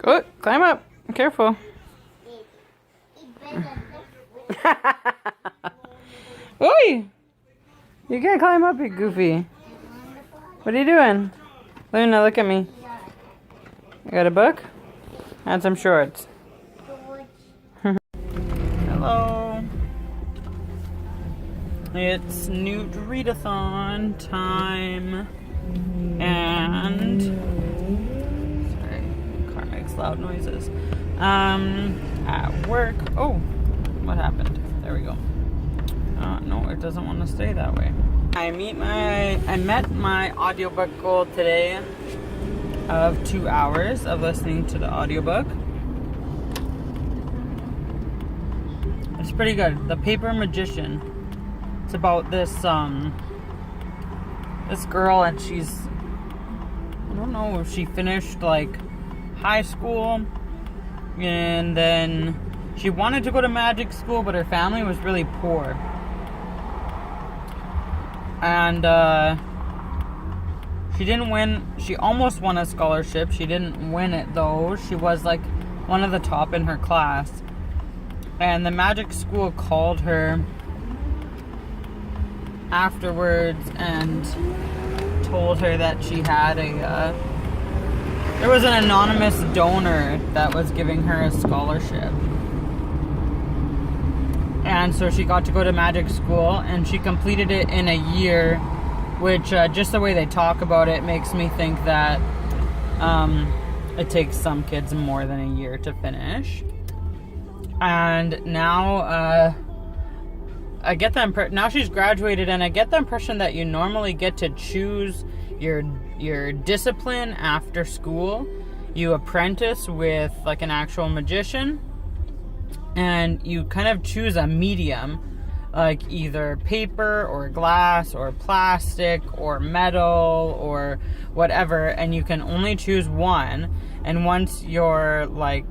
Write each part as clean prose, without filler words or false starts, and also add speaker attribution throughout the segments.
Speaker 1: Go, climb up. Careful. Oi! You can't climb up, you goofy. What are you doing? Luna, look at me. I got a book and some shorts. Hello. It's NEWTs Read-a-thon time. And sorry, car makes loud noises. At work. Oh, what happened? There we go. No, it doesn't want to stay that way. I met my audiobook goal today of 2 hours of listening to the audiobook. It's pretty good. The Paper Magician. It's about this this girl, and she's, I don't know if she finished like high school, and then she wanted to go to magic school, but her family was really poor. And she didn't win. She almost won a scholarship. She didn't win it though. She was like one of the top in her class. And the magic school called her afterwards and told her that she had there was an anonymous donor that was giving her a scholarship. And so she got to go to magic school, and she completed it in a year, which just the way they talk about it makes me think that it takes some kids more than a year to finish. And now I get the now she's graduated, and I get the impression that you normally get to choose your discipline after school. You apprentice with like an actual magician, and you kind of choose a medium, like either paper or glass or plastic or metal or whatever, and you can only choose one. And once you're like,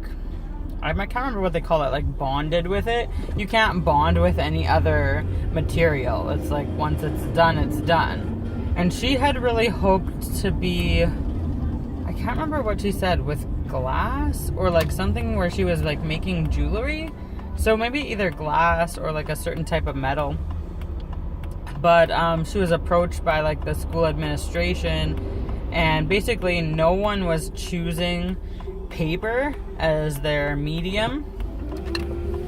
Speaker 1: I can't remember what they call it, like bonded with it, you can't bond with any other material. It's like once it's done, it's done. And she had really hoped to be, I can't remember what she said, with glass or like something where she was like making jewelry. So maybe either glass or like a certain type of metal. But she was approached by like the school administration, and basically no one was choosing paper as their medium.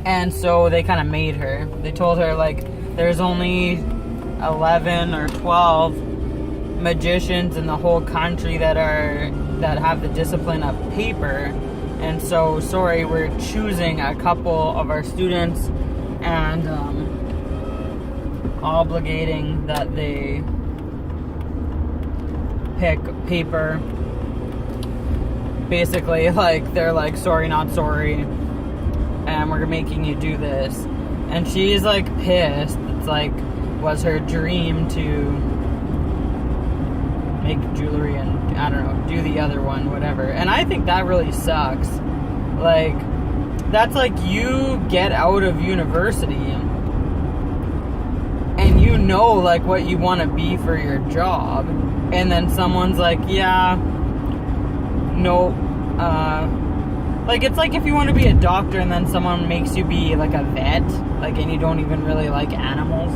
Speaker 1: And so they kind of made her. They told her like there's only 11 or 12 magicians in the whole country that have the discipline of paper, and so sorry, we're choosing a couple of our students and obligating that they pick paper. Basically, like they're like, sorry not sorry, and we're making you do this. And she's like pissed. It's like was her dream to make jewelry and, I don't know, do the other one, whatever. And I think that really sucks. Like, that's like you get out of university and you know like what you want to be for your job, and then someone's like, yeah, no, like it's like if you want to be a doctor and then someone makes you be like a vet, like, and you don't even really like animals.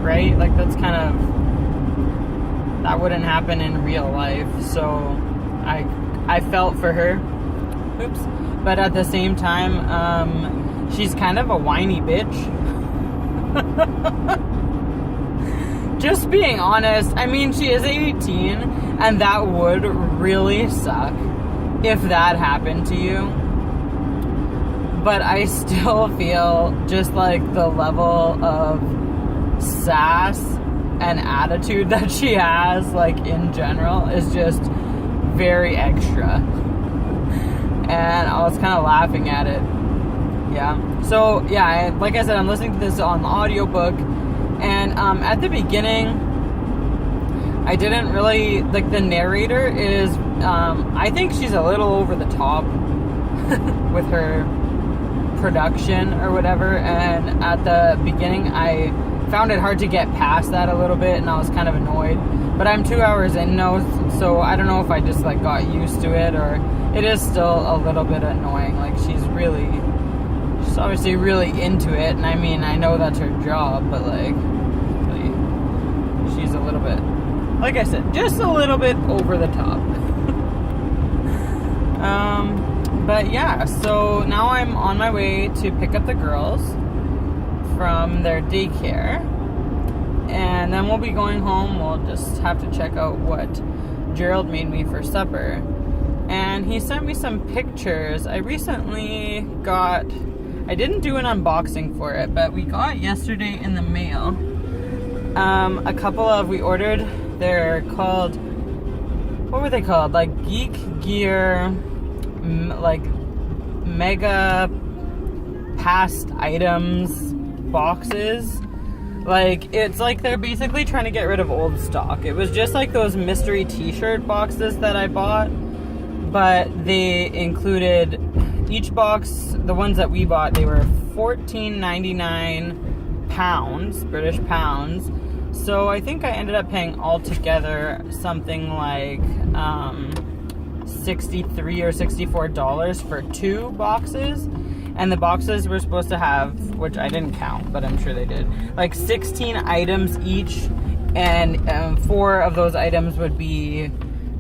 Speaker 1: Right? Like that's kind of, that wouldn't happen in real life. So I felt for her. Oops. But at the same time, she's kind of a whiny bitch. Just being honest. I mean, she is 18, and that would really suck if that happened to you. But I still feel just like the level of sass and attitude that she has, like in general, is just very extra. And I was kind of laughing at it. Yeah. So yeah, like I said, I'm listening to this on the audiobook, and at the beginning I didn't really like the narrator is I think she's a little over the top with her production or whatever, and at the beginning I found it hard to get past that a little bit, and I was kind of annoyed. But I'm 2 hours in now, so I don't know if I just like got used to it, or it is still a little bit annoying. Like she's obviously really into it, and I mean, I know that's her job, but like really, she's a little bit, like I said, just a little bit over the top. But yeah, so now I'm on my way to pick up the girls from their daycare, and then we'll be going home. We'll just have to check out what Gerald made me for supper, and he sent me some pictures. I recently got, I didn't do an unboxing for it, but we got yesterday in the mail a couple of, we ordered, they're called, what were they called, like Geek Gear, like mega past items boxes. Like, it's like they're basically trying to get rid of old stock. It was just like those mystery t-shirt boxes that I bought, but they included each box, the ones that we bought, they were £14.99 pounds, British pounds. So I think I ended up paying altogether something like $63 or $64 for 2 boxes. And the boxes were supposed to have, which I didn't count, but I'm sure they did, like 16 items each. And 4 of those items would be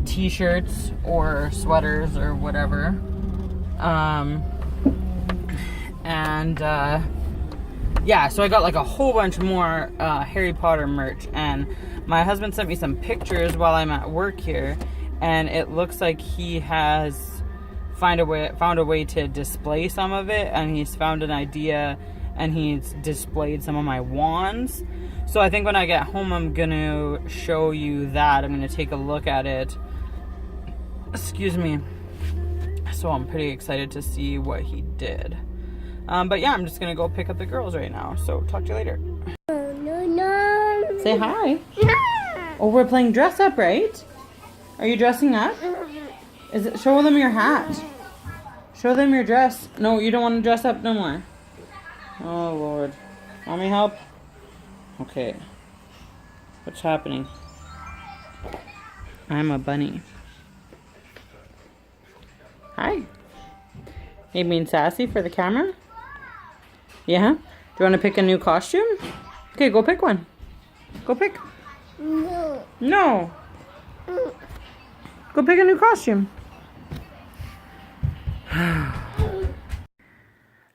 Speaker 1: t-shirts or sweaters or whatever. Yeah, so I got like a whole bunch more Harry Potter merch, and my husband sent me some pictures while I'm at work here, and it looks like he has found a way to display some of it, and he's found an idea, and he's displayed some of my wands. So I think when I get home, I'm gonna show you that. I'm gonna take a look at it. Excuse me. So I'm pretty excited to see what he did. But yeah, I'm just gonna go pick up the girls right now. So talk to you later.
Speaker 2: No.
Speaker 1: Say hi.
Speaker 2: No.
Speaker 1: Oh, we're playing dress up, right? Are you dressing up? Is it? Show them your hat. Show them your dress. No, you don't want to dress up no more. Oh Lord. Want me help? Okay. What's happening? I'm a bunny. Hi. You being sassy for the camera? Yeah? Do you want to pick a new costume? Okay, go pick one. Go pick.
Speaker 2: No.
Speaker 1: No. Go pick a new costume.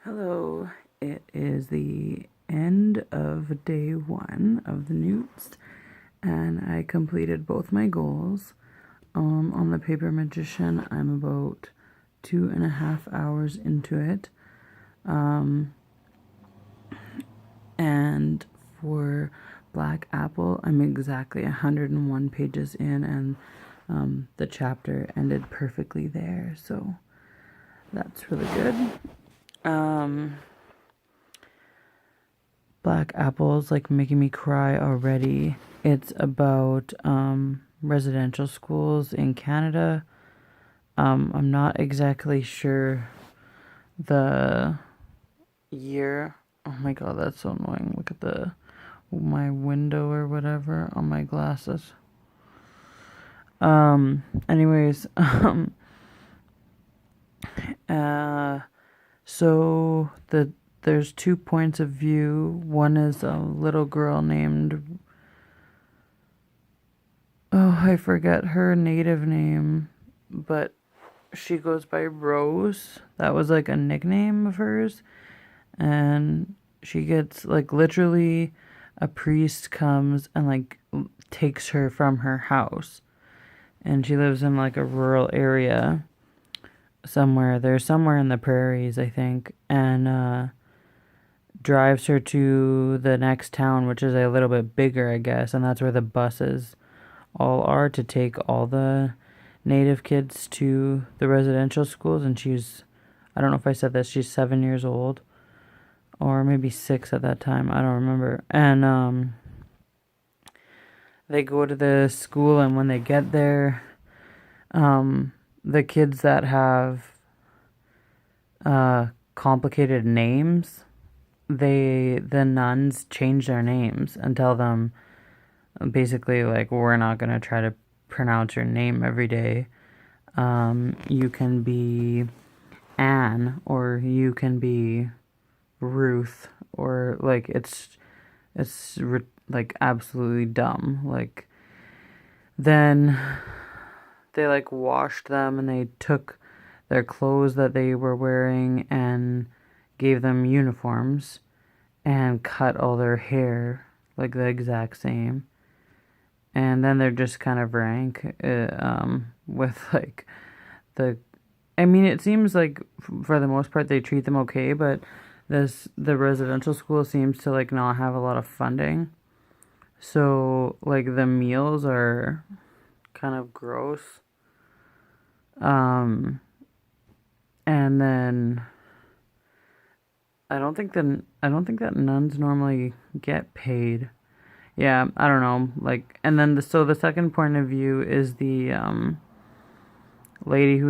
Speaker 1: Hello. It is the end of day 1 of the NEWTs, and I completed both my goals. On the Paper Magician, I'm about 2.5 hours into it. And for Black Apple, I'm exactly 101 pages in, and the chapter ended perfectly there, so that's really good. Black Apple's like making me cry already. It's about residential schools in Canada. I'm not exactly sure the year. Oh my god, that's so annoying. Look at my window or whatever on my glasses. Anyways, so there's 2 points of view. One is a little girl named, oh, I forget her native name, but she goes by Rose. That was like a nickname of hers. And she gets, like, literally a priest comes and like takes her from her house. And she lives in like a rural area somewhere. They're somewhere in the prairies, I think. And drives her to the next town, which is a little bit bigger, I guess. And that's where the buses all are to take all the native kids to the residential schools. And she's, I don't know if I said this, she's 7 years old. Or maybe 6 at that time. I don't remember. And they go to the school, and when they get there, the kids that have complicated names, the nuns change their names and tell them basically like, we're not going to try to pronounce your name every day. You can be Anne, or you can be Ruth, or like like absolutely dumb. Like, then they like washed them and they took their clothes that they were wearing and gave them uniforms and cut all their hair like the exact same. And then they're just kind of rank with like I mean, it seems like for the most part they treat them okay, but the residential school seems to like not have a lot of funding. So like the meals are kind of gross. And then I don't think that nuns normally get paid. Yeah, I don't know. Like, and then the second point of view is the lady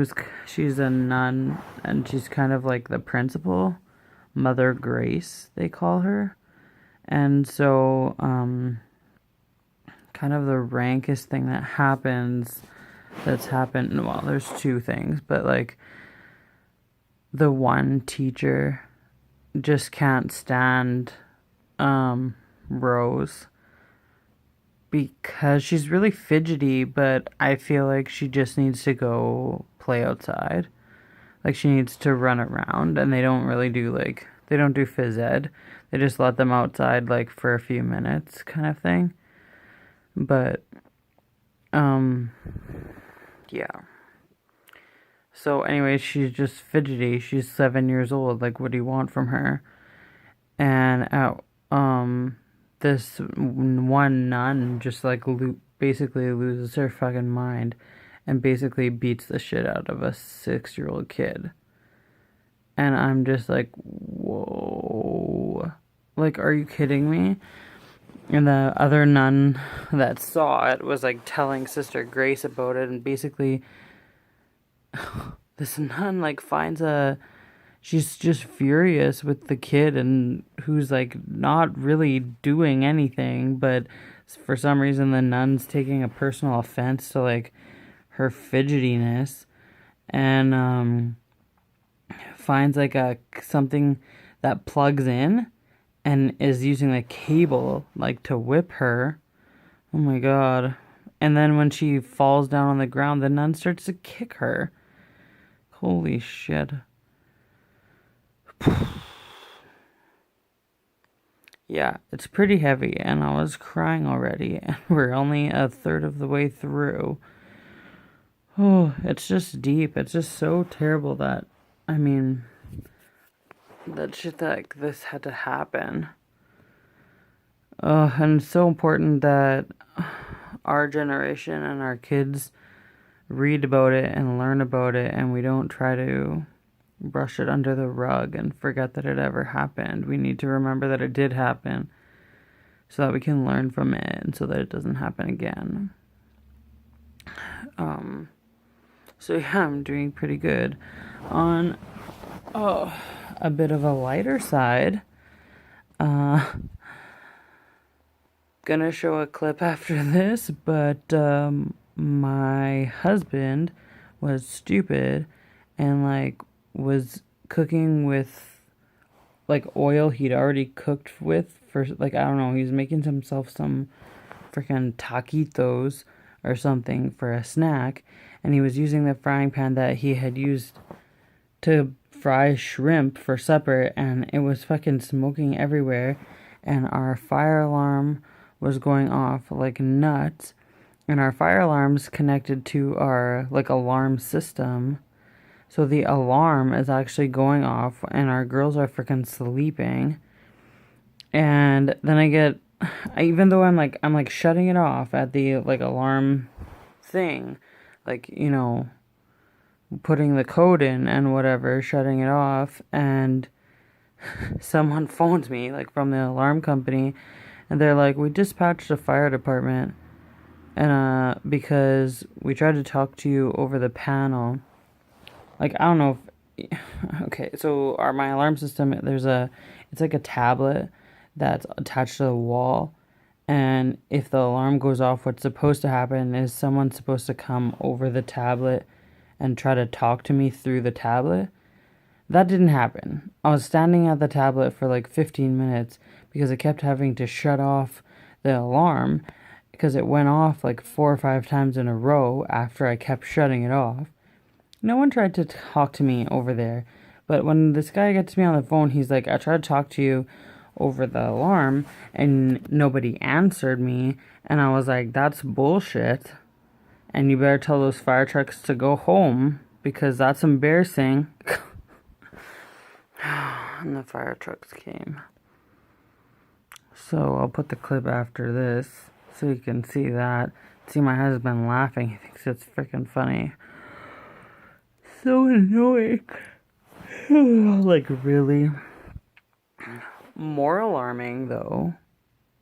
Speaker 1: she's a nun and she's kind of like the principal, Mother Grace, they call her. And so kind of the rankest thing that's happened, well, there's two things, but like the one teacher just can't stand Rose because she's really fidgety, but I feel like she just needs to go play outside. Like, she needs to run around, and they don't do phys ed. They just let them outside, like, for a few minutes kind of thing. But, yeah. So, anyway, she's just fidgety. She's 7 years old. Like, what do you want from her? And, this one nun just like basically loses her fucking mind and basically beats the shit out of a 6-year-old kid. And I'm just like, whoa. Like, are you kidding me? And the other nun that saw it was like telling Sister Grace about it, and basically this nun like she's just furious with the kid, and who's like not really doing anything, but for some reason the nun's taking a personal offense to like her fidgetiness, and finds like something that plugs in and is using the cable like to whip her. Oh my god. And then when she falls down on the ground, the nun starts to kick her. Holy shit. Yeah, it's pretty heavy, and I was crying already, and we're only a third of the way through. Oh, it's just deep. It's just so terrible that, I mean, that shit like this had to happen. And it's so important that our generation and our kids read about it and learn about it, and we don't try to brush it under the rug and forget that it ever happened. We need to remember that it did happen so that we can learn from it and so that it doesn't happen again. So yeah, I'm doing pretty good. On a bit of a lighter side, gonna show a clip after this, but my husband was stupid and like was cooking with like oil he'd already cooked with for like, I don't know, he was making himself some freaking taquitos or something for a snack, and he was using the frying pan that he had used to fry shrimp for supper, and it was fucking smoking everywhere, and our fire alarm was going off like nuts, and our fire alarm's connected to our like alarm system. So the alarm is actually going off, and our girls are freaking sleeping. And then even though I'm like shutting it off at the like alarm thing, like, you know, putting the code in and whatever, shutting it off, and someone phones me like from the alarm company, and they're like, we dispatched the fire department, and because we tried to talk to you over the panel. Like, I don't know if... Okay, so my alarm system, there's a It's like a tablet that's attached to the wall. And if the alarm goes off, what's supposed to happen is someone's supposed to come over the tablet and try to talk to me through the tablet. That didn't happen. I was standing at the tablet for like 15 minutes because I kept having to shut off the alarm because it went off like 4 or 5 times in a row after I kept shutting it off. No one tried to talk to me over there. But when this guy gets me on the phone, he's like, I tried to talk to you over the alarm and nobody answered me. And I was like, that's bullshit. And you better tell those fire trucks to go home because that's embarrassing. And the fire trucks came. So I'll put the clip after this so you can see that. See my husband laughing. He thinks it's freaking funny. So annoying. Like, really. More alarming, though,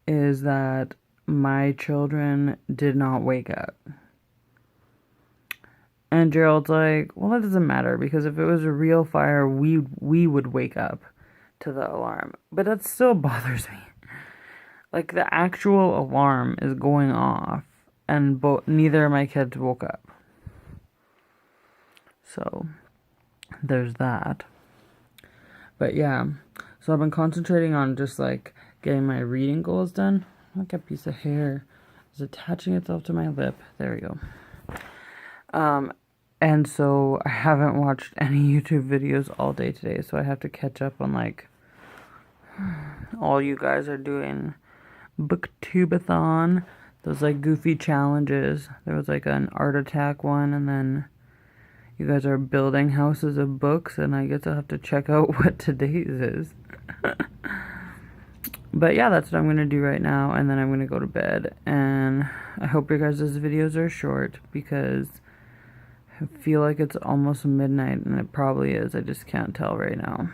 Speaker 1: is that my children did not wake up. And Gerald's like, well, that doesn't matter, because if it was a real fire, we would wake up to the alarm. But that still bothers me. Like, the actual alarm is going off, and neither of my kids woke up. So, there's that. But yeah, so I've been concentrating on just, like, getting my reading goals done. Like, a piece of hair is attaching itself to my lip. There we go. And so I haven't watched any YouTube videos all day today, so I have to catch up on, like, all you guys are doing booktube-a-thon, those, like, goofy challenges. There was, like, an art attack one, and then you guys are building houses of books, and I guess I'll have to check out what today's is. But yeah, that's what I'm going to do right now, and then I'm going to go to bed. And I hope your guys' videos are short, because I feel like it's almost midnight, and it probably is. I just can't tell right now.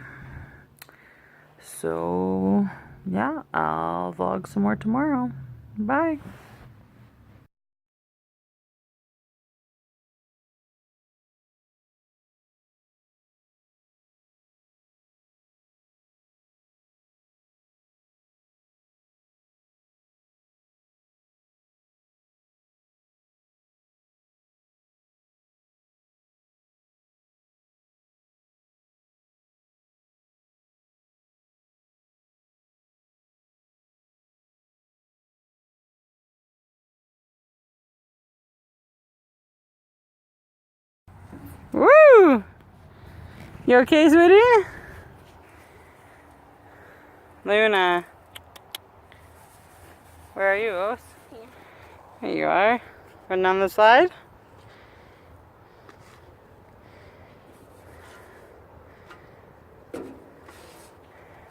Speaker 1: So, yeah, I'll vlog some more tomorrow. Bye. Woo! You okay, sweetie? Luna. Where are you, Os?
Speaker 2: Yeah.
Speaker 1: Here you are. Running on the slide?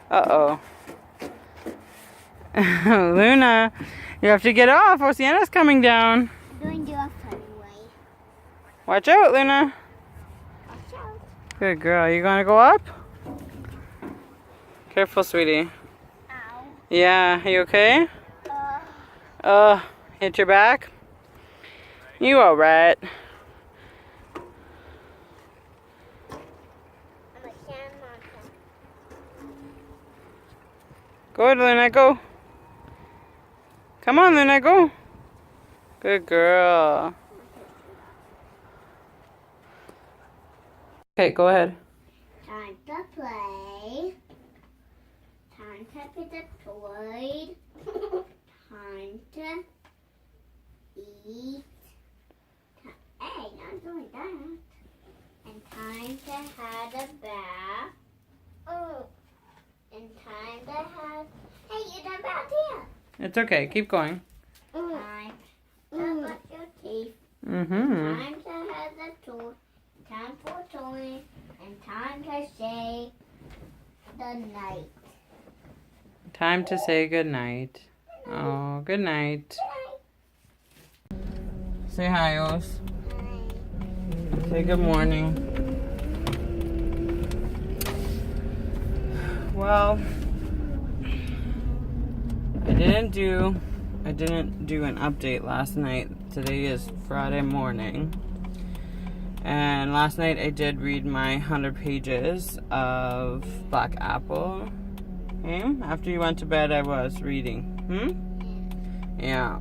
Speaker 1: Uh-oh. Luna, you have to get off. Oceana's coming down.
Speaker 2: Doing the funny way.
Speaker 1: Watch out, Luna.
Speaker 2: Watch out.
Speaker 1: Good girl. You gonna go up? Careful, sweetie.
Speaker 2: Ow.
Speaker 1: Yeah, you okay? Hit your back? You alright?
Speaker 2: I'm a sand monster.
Speaker 1: Go, Luna, go. Come on, Luna, go. Good girl. Okay, go ahead.
Speaker 2: Time to play. Time to pick the toy. Time to eat. Hey, not doing that. And time to have a bath. Oh. And time to have. Hey, you done bath here.
Speaker 1: It's okay. Keep going.
Speaker 2: Time to brush your teeth.
Speaker 1: Mm-hmm.
Speaker 2: Time to have the toy. Time for toy. And time to say the night.
Speaker 1: Time to say good night. Oh, good night. Say hi, Os. Say good morning. Well, I didn't do an update last night. Today is Friday morning. And last night I did read my 100 pages of Black Apple. Hey? After you went to bed, I was reading. Yeah.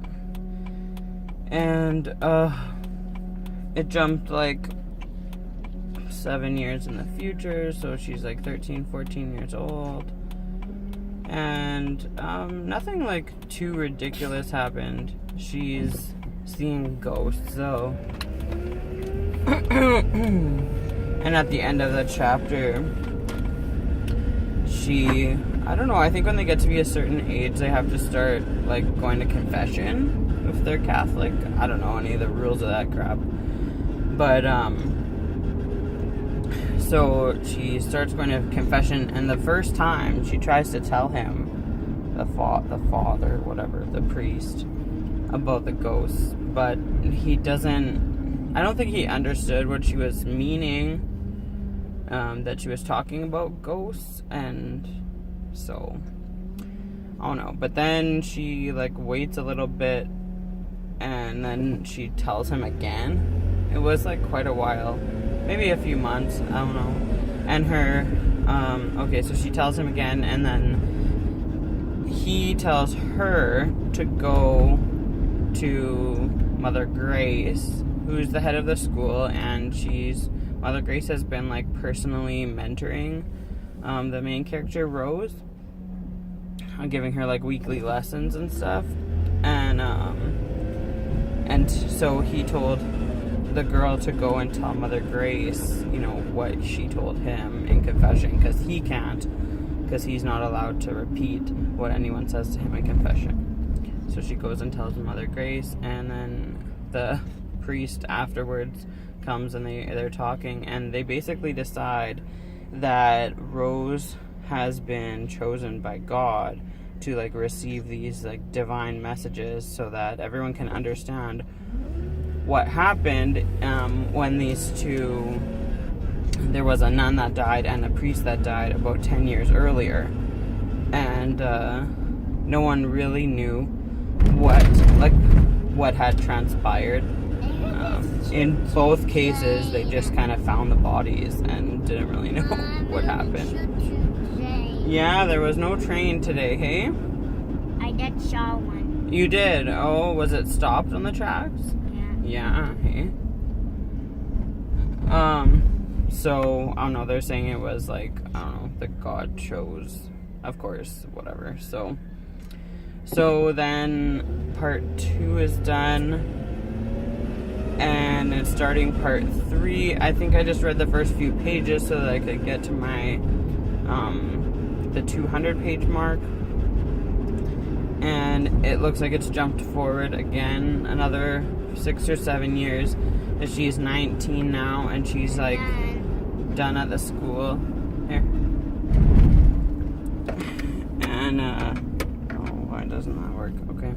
Speaker 1: And, it jumped like 7 years in the future, so she's like 13, 14 years old. And, nothing like too ridiculous happened. She's seeing ghosts, though. And at the end of the chapter, I don't know, I think when they get to be a certain age, they have to start, like, going to confession if they're Catholic. I don't know any of the rules of that crap. But, so she starts going to confession, and the first time she tries to tell him, the father, whatever, the priest, about the ghosts, but he doesn't, I don't think he understood what she was meaning, that she was talking about ghosts, and so, I don't know, but then she, like, waits a little bit, and then she tells him again. It was, like, quite a while, maybe a few months, I don't know, and her, okay, so she tells him again, and then he tells her to go to Mother Grace, who's the head of the school, and Mother Grace has been, like, personally mentoring the main character, Rose, giving her, like, weekly lessons and stuff, and so he told the girl to go and tell Mother Grace, you know, what she told him in confession, because he can't, because he's not allowed to repeat what anyone says to him in confession. So she goes and tells Mother Grace, and then the priest afterwards comes, and they're talking, and they basically decide that Rose has been chosen by God to, like, receive these, like, divine messages so that everyone can understand what happened when there was a nun that died and a priest that died about 10 years earlier, and no one really knew what had transpired. In both cases, they just kind of found the bodies and didn't really know what happened. Yeah, there was no train today, hey?
Speaker 2: I did saw one.
Speaker 1: You did? Oh, was it stopped on the tracks? Yeah, hey? So, I don't know, they're saying it was, like, I don't know, that God chose, of course, whatever, so then part 2 is done, and it's starting part 3. I think I just read the first few pages so that I could get to my, the 200 page mark, and it looks like it's jumped forward again another 6 or 7 years, and she's 19 now, and she's, like, done at the school. Here. And, why doesn't that work? Okay.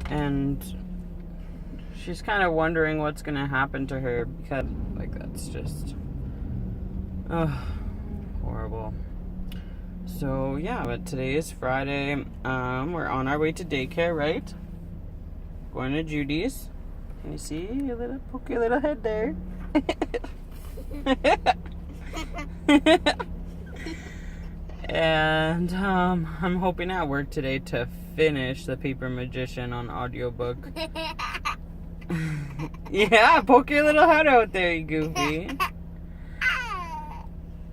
Speaker 1: And she's kind of wondering what's gonna happen to her, because, like, that's just horrible. So yeah, but today is Friday. We're on our way to daycare, right? Going to Judy's. Can you see poke your little head there? And I'm hoping at work today to finish The Paper Magician on audiobook. Yeah, poke your little head out there, you goofy.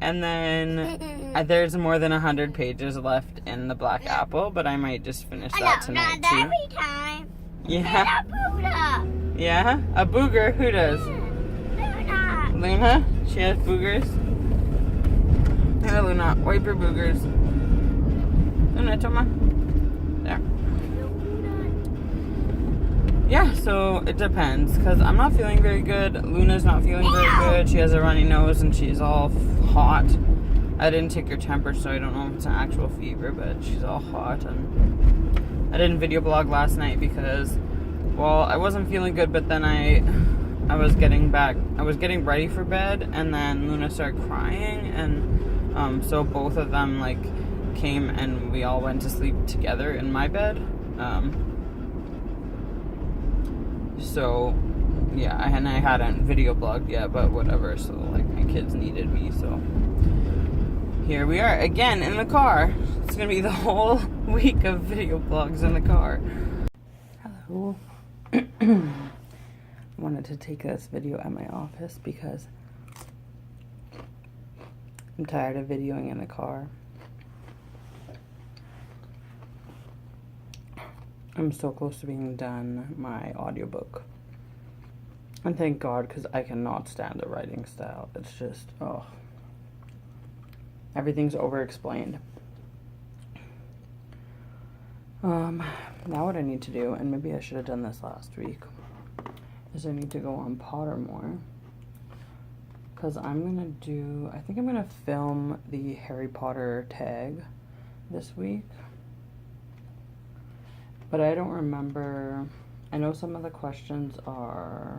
Speaker 1: And then there's more than 100 pages left in the Black Apple, but I might just finish that tonight too.
Speaker 2: Every time.
Speaker 1: Yeah.
Speaker 2: Luna.
Speaker 1: Yeah? A booger? Who does?
Speaker 2: Luna.
Speaker 1: Luna? She has boogers? Here, Luna. Wipe your boogers. Luna, Toma. There. Yeah, so it depends, because I'm not feeling very good. Luna's not feeling very good. She has a runny nose and she's all hot. I didn't take her temperature, so I don't know if it's an actual fever, but she's all hot. And I didn't video blog last night because, well, I wasn't feeling good, but then I was getting ready for bed, and then Luna started crying, and so both of them, like, came and we all went to sleep together in my bed. So, yeah, and I hadn't video blogged yet, but whatever, so, like, my kids needed me, so, here we are again in the car. It's gonna be the whole week of video vlogs in the car. Hello. I wanted to take this video at my office because I'm tired of videoing in the car. I'm so close to being done my audiobook. And thank God, because I cannot stand the writing style. It's just, oh. Everything's over-explained. Now what I need to do, and maybe I should have done this last week, is I need to go on Pottermore. Because I'm going to do, I think I'm going to film the Harry Potter tag this week. But I don't remember, I know some of the questions are,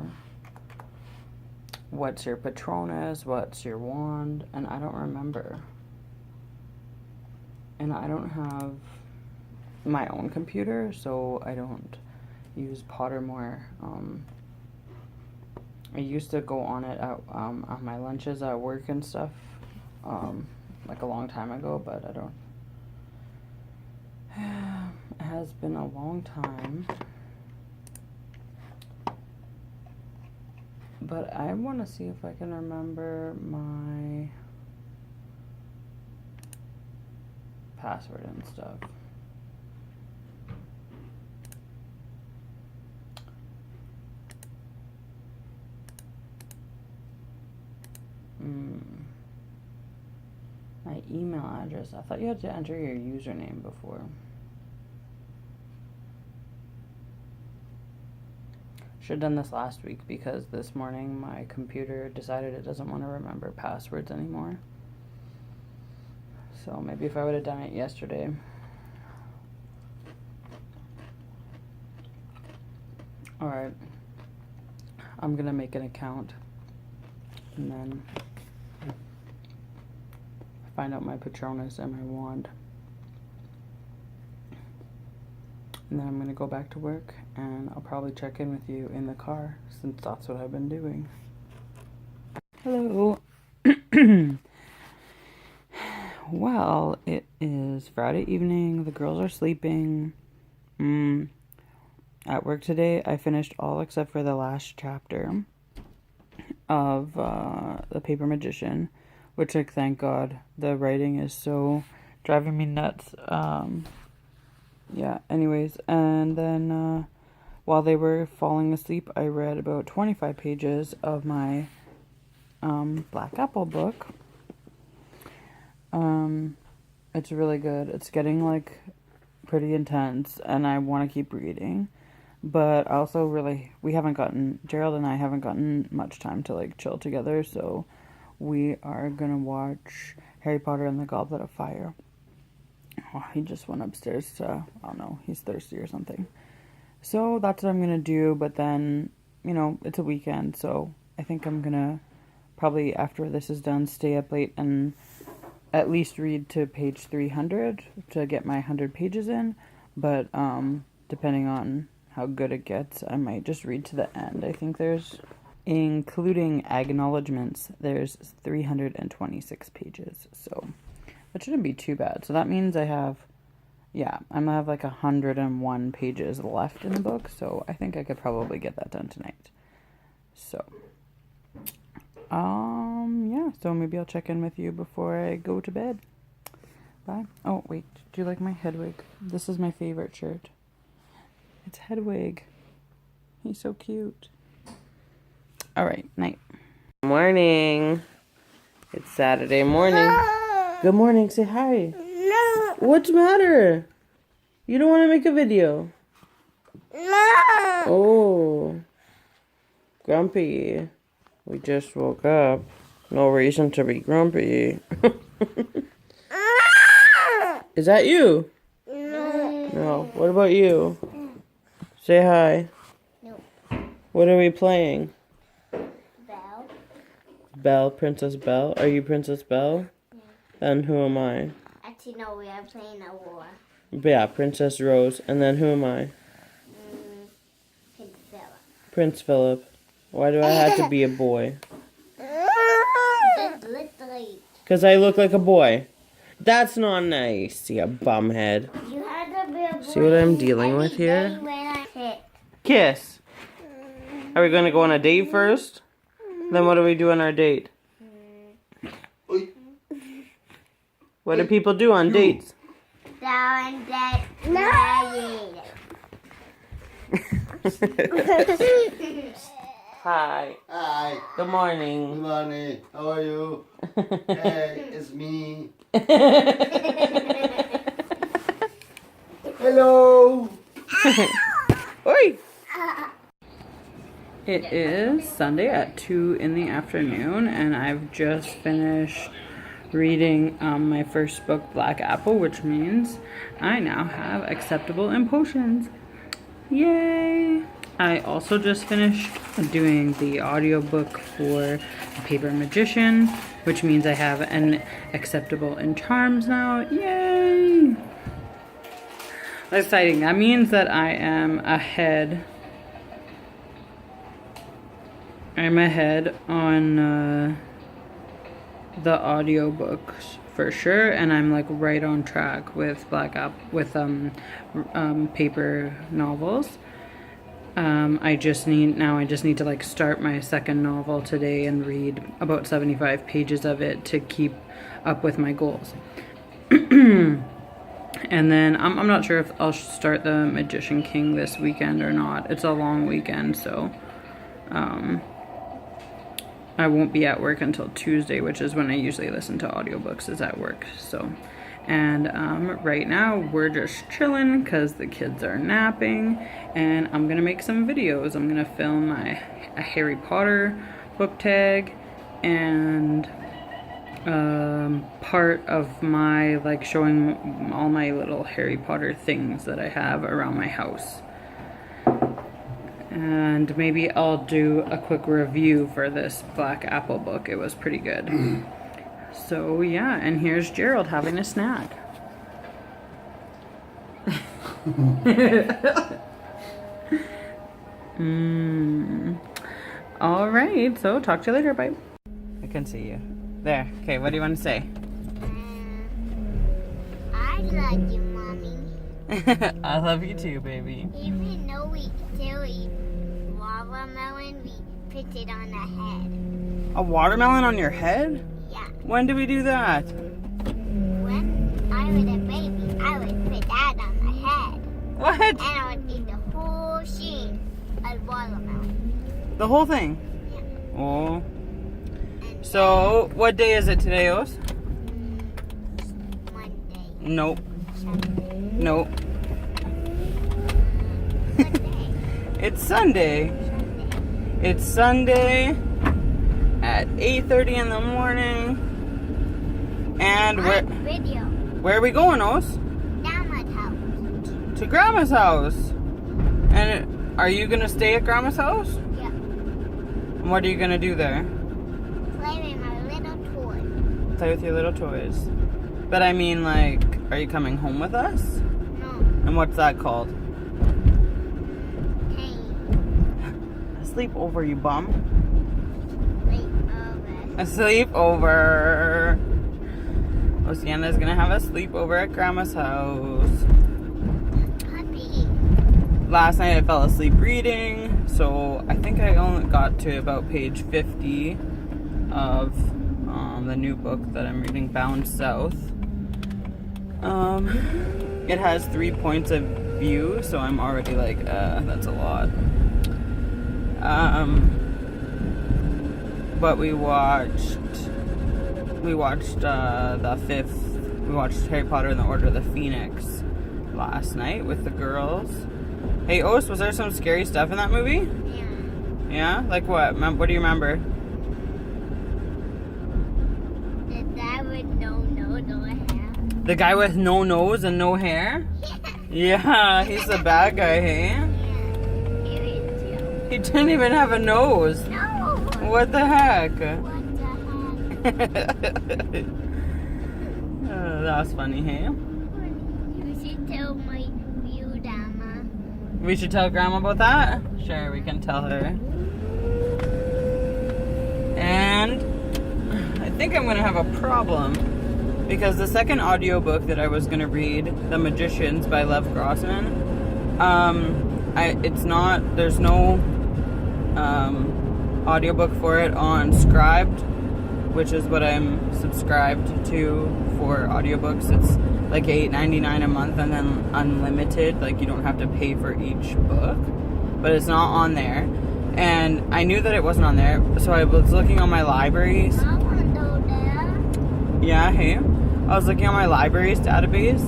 Speaker 1: what's your Patronus, what's your wand, and I don't remember. And I don't have my own computer, so I don't use Pottermore. I used to go on it at, on my lunches at work and stuff, like a long time ago, but I don't. It has been a long time. But I want to see if I can remember my password and stuff. My email address. I thought you had to enter your username before. Should have done this last week because this morning my computer decided it doesn't want to remember passwords anymore. So maybe if I would have done it yesterday. Alright. I'm gonna make an account and then find out my Patronus and my wand. And then I'm going to go back to work, and I'll probably check in with you in the car, since that's what I've been doing. Hello. Well, it is Friday evening. The girls are sleeping. At work today, I finished all except for the last chapter of The Paper Magician, which, like, thank God. The writing is so driving me nuts. Yeah, anyways, and then while they were falling asleep, I read about 25 pages of my Black Apple book. It's really good. It's getting, like, pretty intense, and I want to keep reading. But also really, Gerald and I haven't gotten much time to, like, chill together, so we are gonna watch Harry Potter and the Goblet of Fire. Oh, he just went upstairs to, I don't know, he's thirsty or something. So that's what I'm going to do, but then, you know, it's a weekend, so I think I'm going to probably, after this is done, stay up late and at least read to page 300 to get my 100 pages in, but depending on how good it gets, I might just read to the end. I think there's, including acknowledgements, there's 326 pages, so that shouldn't be too bad. So that means I have, yeah, I'm gonna have like 101 pages left in the book, so I think I could probably get that done tonight. So, yeah, so maybe I'll check in with you before I go to bed. Bye. Oh, wait, do you like my Hedwig? This is my favorite shirt. It's Hedwig. He's so cute. All right, night. Morning. It's Saturday morning. Good morning. Say hi.
Speaker 2: No.
Speaker 1: What's the matter? You don't want to make a video?
Speaker 2: No.
Speaker 1: Oh. Grumpy. We just woke up. No reason to be grumpy. Is that you?
Speaker 2: No.
Speaker 1: No. What about you? Say hi.
Speaker 2: No.
Speaker 1: What are we playing?
Speaker 2: Belle.
Speaker 1: Belle, Princess Belle. Are you Princess Belle?
Speaker 2: Yeah.
Speaker 1: And who am I?
Speaker 2: Actually, no, we are playing a war.
Speaker 1: Yeah, Princess Rose. And then who am I?
Speaker 2: Prince Philip.
Speaker 1: Prince Philip. Why do I have to be a boy? Because I look like a boy. That's not nice, you bumhead.
Speaker 2: You had to be a boy.
Speaker 1: See what I'm dealing with here?
Speaker 2: When I hit.
Speaker 1: Kiss. Are we going to go on a date first? Then what do we do on our date? What do people do on dates?
Speaker 2: Down that
Speaker 1: Hi.
Speaker 3: Hi.
Speaker 1: Good
Speaker 3: Good
Speaker 1: morning.
Speaker 3: morning. How are you? Hey, it's me. Hello.
Speaker 1: Oi! It is Sunday at 2 in the afternoon, and I've just finished reading my first book, Black Apple, which means I now have acceptable in potions. Yay! I also just finished doing the audiobook for The Paper Magician, which means I have an acceptable in charms now. Yay! That's exciting. That means that I am ahead. I'm ahead on the audiobooks for sure, and I'm like right on track with paper novels. I just need to like start my second novel today and read about 75 pages of it to keep up with my goals. And then I'm not sure if I'll start The Magician King this weekend or not. It's a long weekend, so I won't be at work until Tuesday, which is when I usually listen to audiobooks, is at work. So, and right now we're just chilling because the kids are napping, and I'm gonna make some videos. I'm gonna film a Harry Potter book tag and part of my like showing all my little Harry Potter things that I have around my house. And maybe I'll do a quick review for this Black Apple book. It was pretty good. So yeah, and here's Gerald having a snack. All right, so talk to you later. Bye. I can see you. There. Okay, what do you want to say?
Speaker 2: I love you, Mommy.
Speaker 1: I love you too, baby.
Speaker 2: Even though we still eat watermelon, we put it on the head.
Speaker 1: A watermelon on your head?
Speaker 2: Yeah.
Speaker 1: When did we do that?
Speaker 2: When I was a baby, I would put that on my head.
Speaker 1: What?
Speaker 2: And I would eat the whole sheet of watermelon.
Speaker 1: The whole thing?
Speaker 2: Yeah.
Speaker 1: Oh. So, what day is it today, Os?
Speaker 2: Monday.
Speaker 1: Nope.
Speaker 2: Sunday.
Speaker 1: Nope.
Speaker 2: Monday.
Speaker 1: It's Sunday. It's Sunday at 8:30 in the morning. And
Speaker 2: Video.
Speaker 1: where are we going, Os?
Speaker 2: Grandma's house.
Speaker 1: To Grandma's house. And are you going to stay at Grandma's house?
Speaker 2: Yeah.
Speaker 1: And what are you going to do there?
Speaker 2: Play with my little toy.
Speaker 1: Play with your little toys. But I mean, like, are you coming home with us?
Speaker 2: No.
Speaker 1: And what's that called?
Speaker 2: Hey.
Speaker 1: A sleepover, you bum.
Speaker 2: Sleepover.
Speaker 1: A sleepover. Oceana's gonna have a sleepover at Grandma's house.
Speaker 2: Puppy.
Speaker 1: Last night I fell asleep reading, so I think I only got to about page 50 of the new book that I'm reading, Bound South. It has 3 points of view, so I'm already like, that's a lot. But we watched Harry Potter and the Order of the Phoenix last night with the girls. Hey, Os, was there some scary stuff in that movie?
Speaker 2: Yeah.
Speaker 1: Yeah? Like what? What do you remember?
Speaker 2: The guy with no hair.
Speaker 1: The guy with no nose and no hair? Yeah, he's the bad guy, hey?
Speaker 2: Yeah. Here is you.
Speaker 1: He didn't even have a nose.
Speaker 2: No.
Speaker 1: What the heck?
Speaker 2: What the heck?
Speaker 1: That was funny, hey?
Speaker 2: You should tell my view, Dama.
Speaker 1: We should tell Grandma about that? Sure, we can tell her. And I think I'm gonna have a problem. because the second audiobook that I was going to read, The Magicians by Lev Grossman, there's no audiobook for it on Scribed, which is what I'm subscribed to for audiobooks. It's like $8.99 a month and then unlimited, like you don't have to pay for each book, but it's not on there. And I knew that it wasn't on there, so I was looking on my libraries.
Speaker 2: I want to go there.
Speaker 1: Yeah, hey. I was looking on my libraries database,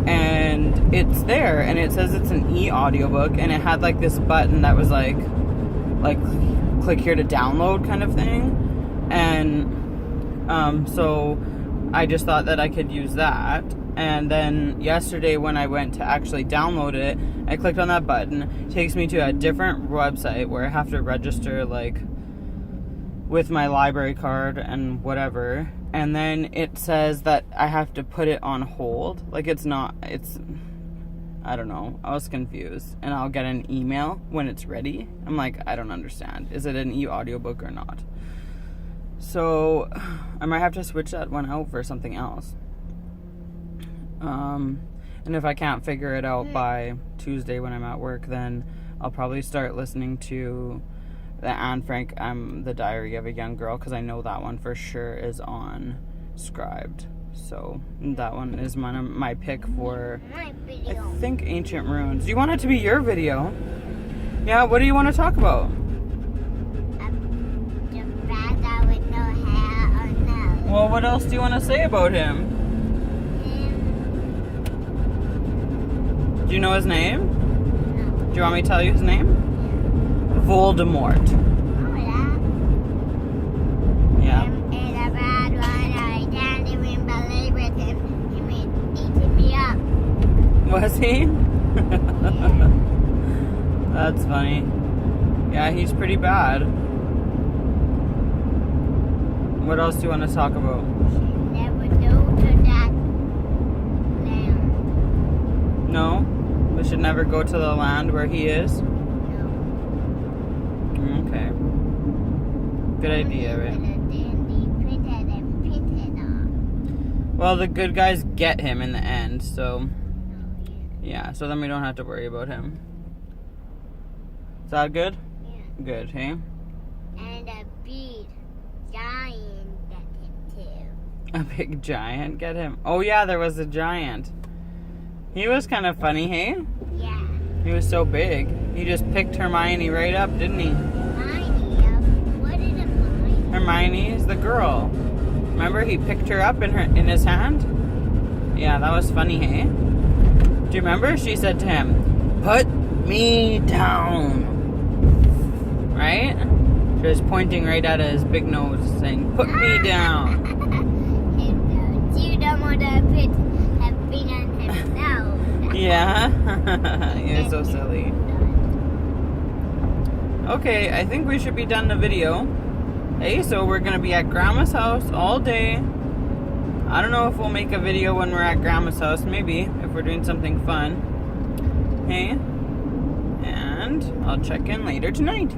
Speaker 1: and it's there, and it says it's an e-audiobook, and it had like this button that was like click here to download kind of thing. And so I just thought that I could use that. And then yesterday when I went to actually download it, I clicked on that button. It takes me to a different website where I have to register like with my library card and whatever. And then it says that I have to put it on hold. Like I don't know. I was confused. And I'll get an email when it's ready. I'm like, I don't understand. Is it an e-audiobook or not? So I might have to switch that one out for something else. And if I can't figure it out by Tuesday when I'm at work, then I'll probably start listening to the Anne Frank, The Diary of a Young Girl, because I know that one for sure is on Scribed. So that one is my pick for,
Speaker 2: My video.
Speaker 1: I think, Ancient Ruins. Do you want it to be your video? Yeah, what do you want to talk about?
Speaker 2: The father with no hair or nose.
Speaker 1: Well, what else do you want to say about him? Do you know his name?
Speaker 2: No.
Speaker 1: Do you want me to tell you his name? Voldemort.
Speaker 2: Oh,
Speaker 1: Yeah.
Speaker 2: And a bad one. I can't even believe it. He was eating me up.
Speaker 1: Was he?
Speaker 2: Yeah.
Speaker 1: That's funny. Yeah, he's pretty bad. What else do you want to talk about?
Speaker 2: Never go to that land.
Speaker 1: No? We should never go to the land where he is?
Speaker 2: No.
Speaker 1: Okay. Good idea, right? Well, the good guys get him in the end, so... Yeah, so then we don't have to worry about him. Is that good?
Speaker 2: Yeah.
Speaker 1: Good, hey?
Speaker 2: And a big giant got him too.
Speaker 1: A big giant get him? Oh yeah, there was a giant. He was kind of funny, hey?
Speaker 2: Yeah.
Speaker 1: He was so big. He just picked Hermione right up, didn't he?
Speaker 2: What is a mine?
Speaker 1: Hermione is the girl. Remember, he picked her up in his hand? Yeah, that was funny, hey? Do you remember? She said to him, "Put me down." Right? She was pointing right at his big nose, saying, "Put me down."
Speaker 2: You don't want to put a pin on his nose.
Speaker 1: Yeah? You're so silly. Okay, I think we should be done the video. Hey, so we're going to be at Grandma's house all day. I don't know if we'll make a video when we're at Grandma's house. Maybe, if we're doing something fun. Hey? And I'll check in later tonight.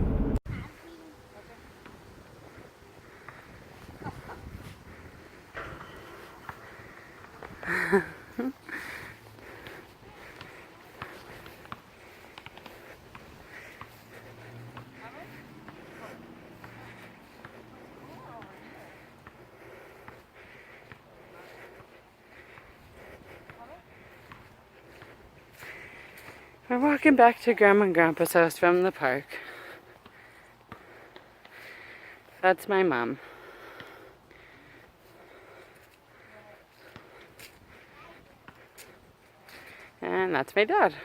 Speaker 1: We're walking back to Grandma and Grandpa's house from the park. That's my mom. And that's my dad.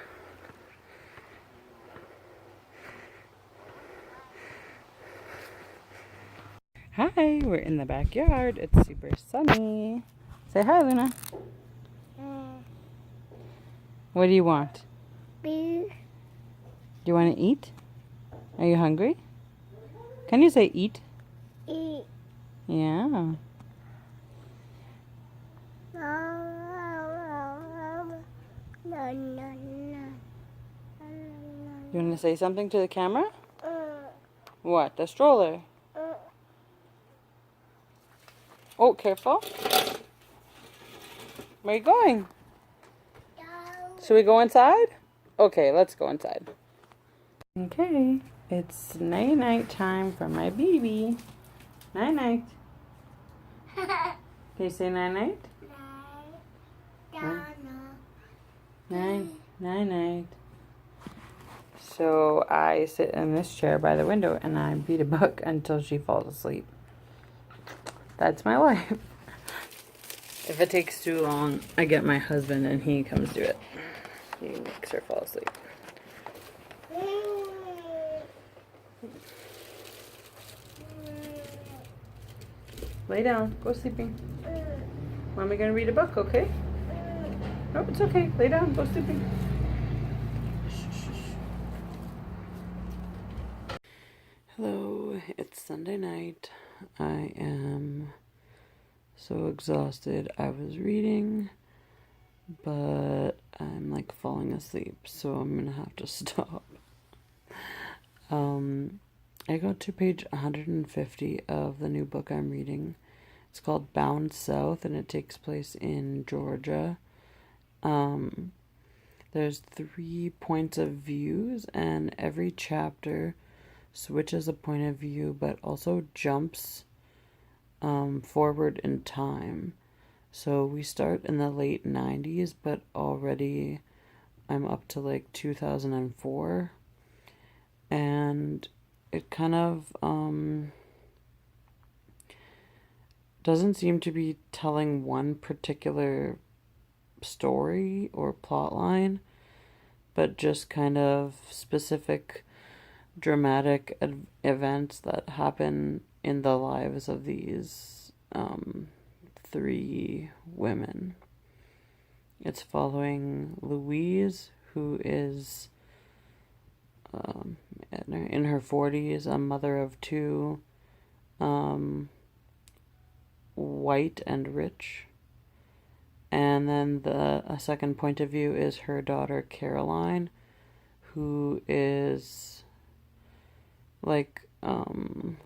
Speaker 1: Hi, we're in the backyard. It's super sunny. Say hi, Luna. What do you want?
Speaker 2: Boo.
Speaker 1: Do you want to eat? Are you hungry? Can you say eat?
Speaker 2: Eat.
Speaker 1: Yeah.
Speaker 2: No, no,
Speaker 1: You want to say something to the camera? What? The stroller? Oh, careful. Where are you going?
Speaker 2: Go.
Speaker 1: Should we go inside? Okay, let's go inside. Okay, it's night-night time for my baby. Night-night. Can you say night-night? Night-night. So I sit in this chair by the window and I read a book until she falls asleep. That's my life. If it takes too long, I get my husband and he comes do it. He makes her fall asleep. Lay down. Go sleeping. Mommy gonna read a book, okay? No, it's okay. Lay down. Go sleeping. Hello. It's Sunday night. I am so exhausted. I was reading, but I'm like falling asleep, so I'm gonna have to stop. I got to page 150 of the new book I'm reading. It's called Bound South, and it takes place in Georgia. There's 3 points of views, and every chapter switches a point of view, but also jumps forward in time. So we start in the late 90s, but already I'm up to like 2004. And it kind of doesn't seem to be telling one particular story or plot line, but just kind of specific dramatic events that happen in the lives of these 3 women. It's following Louise, who is in her 40s, a mother of 2, white and rich. And then a second point of view is her daughter Caroline, who is like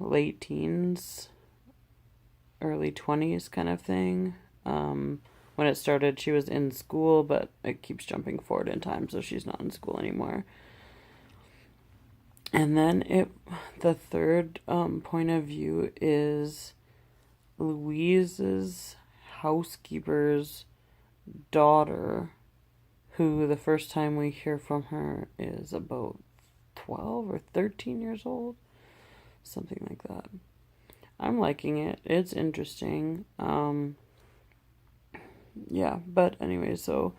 Speaker 1: late teens, early 20s kind of thing. When it started, she was in school, but it keeps jumping forward in time, so she's not in school anymore. And then the third point of view is Louise's housekeeper's daughter, who the first time we hear from her is about 12 or 13 years old, something like that. I'm liking it. It's interesting. Yeah, but anyway, so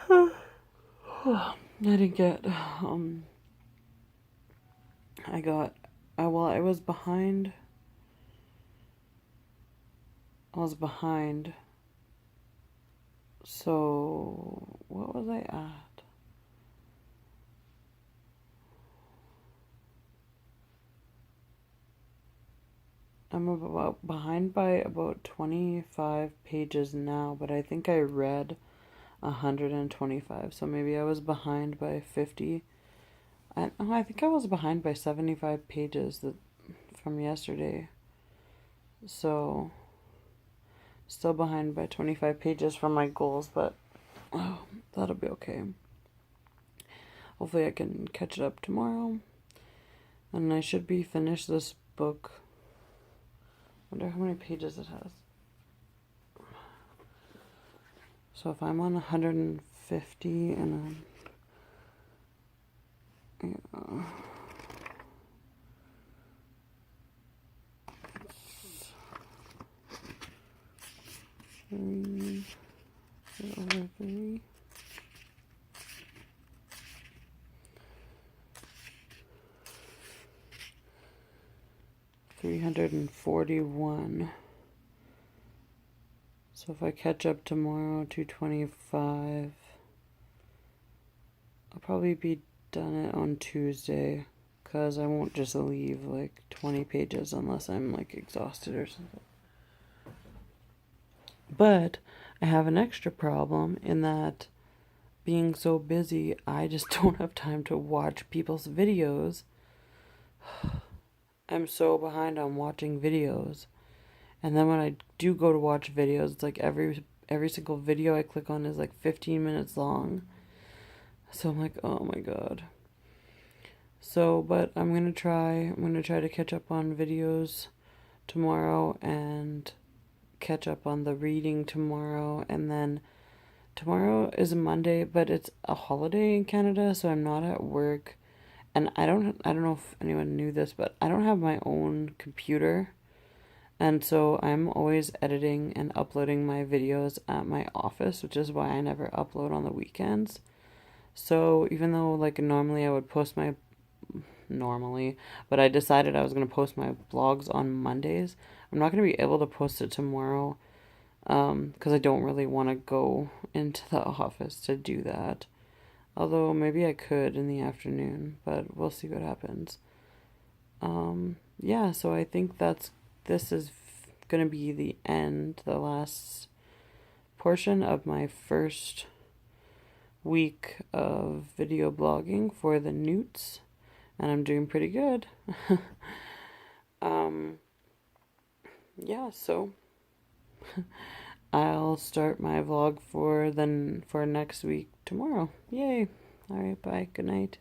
Speaker 1: I didn't get I was behind. So what was I at? I'm about behind by about 25 pages now, but I think I read 125, so maybe I was behind by 50. I think I was behind by 75 pages from yesterday. So still behind by 25 pages from my goals, but that'll be okay. Hopefully I can catch it up tomorrow. And I should be finished this book. Wonder how many pages it has. So if I'm on 150 and yeah. Three over 3. $341. So if I catch up tomorrow, 225. I'll probably be done it on Tuesday, because I won't just leave like 20 pages unless I'm like exhausted or something. But I have an extra problem in that being so busy, I just don't have time to watch people's videos. I'm so behind on watching videos. And then when I do go to watch videos, it's like every single video I click on is like 15 minutes long. So I'm like, oh my god. So, but I'm gonna try to catch up on videos tomorrow and catch up on the reading tomorrow. And then tomorrow is a Monday, but it's a holiday in Canada, so I'm not at work. And I don't know if anyone knew this, but I don't have my own computer. And so I'm always editing and uploading my videos at my office, which is why I never upload on the weekends. So even though like normally I would post my but I decided I was going to post my vlogs on Mondays. I'm not going to be able to post it tomorrow because I don't really want to go into the office to do that. Although maybe I could in the afternoon, but we'll see what happens. Yeah, so I think this is going to be the last portion of my first week of video blogging for the NEWTs. And I'm doing pretty good. Yeah, so I'll start my vlog for next week tomorrow. Yay. All right, bye. Good night.